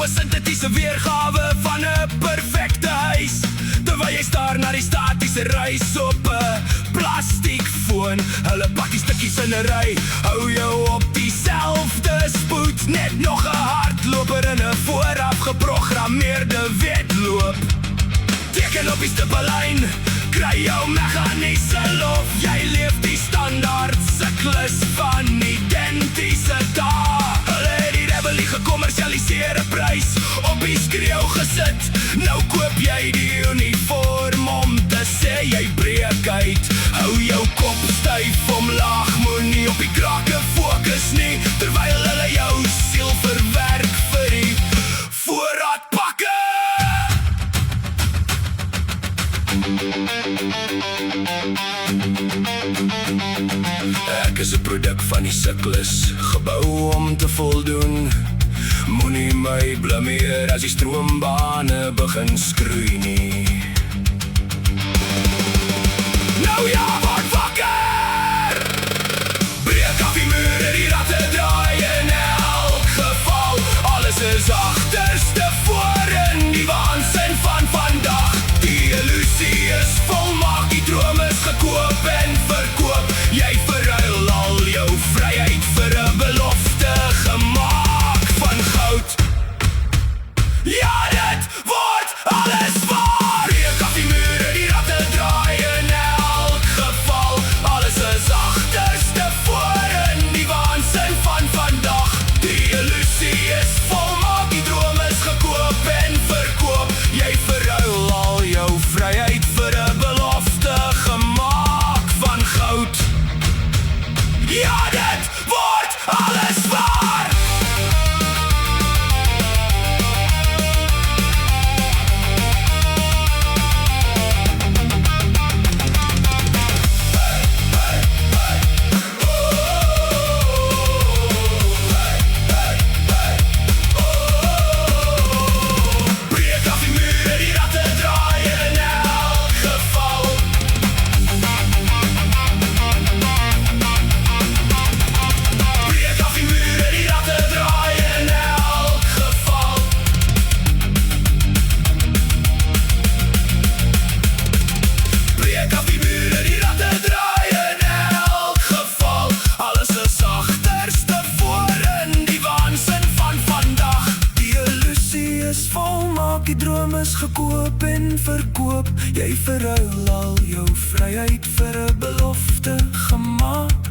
'n sintetiese weergawe van 'n perfekte huis. Terwyl jy staar na die statiese reis op 'n plastiekfoon. Hulle pak die stukkies in 'n ry, hou jou op dieselfde spoed. Net nog 'n hardloper in 'n vooraf geprogrammeerde wedloop. Teken op die stippellyn, kry jou meganiese lof. Jy leef die standaard siklus van identiese dae. Hulle het die rebellie gekommersialiseerde prys op die skreeu gesit. Nou koop jy die uniform om te sê jy breek uit. Hou jou kop styf omlaag, moenie op die krake fokus nie, terwyl hulle jou siel verwerk vir die voorraadpakke. Ek is 'n produk van die siklus, gebou om te voldoen. Moenie my blameer as die stroombane begin skroei nie. Nou ja, word wakker! Breek af die mure, die ratte draai in elk geval. Alles is agterste voor in die waansin van vandag. Die illusie is volmaak, die droom is gekoop en verkoop. Jy verruil al jou vryheid vir 'n belofte gemaak van goud. Ja, dit word alles waar! Breek af die mure, die ratte draai in elk geval. Alles is agterste voor in die waansin van vandag. Die illusie is volmaak, die droom is gekoop en verkoop. Jy verruil al jou vryheid vir 'n belofte gemaak van goud. Ja, dit word alles waar! Breek af die mure, die ratte draai in elk geval. Breek af die mure, die ratte draai in elk geval. Breek af die mure, die ratte draai in elk geval. Alles is agterste voor in die waansin van vandag. Die illusie is volmaak, die droom is gekoop en verkoop. Jy verruil al jou vryheid vir 'n belofte gemaak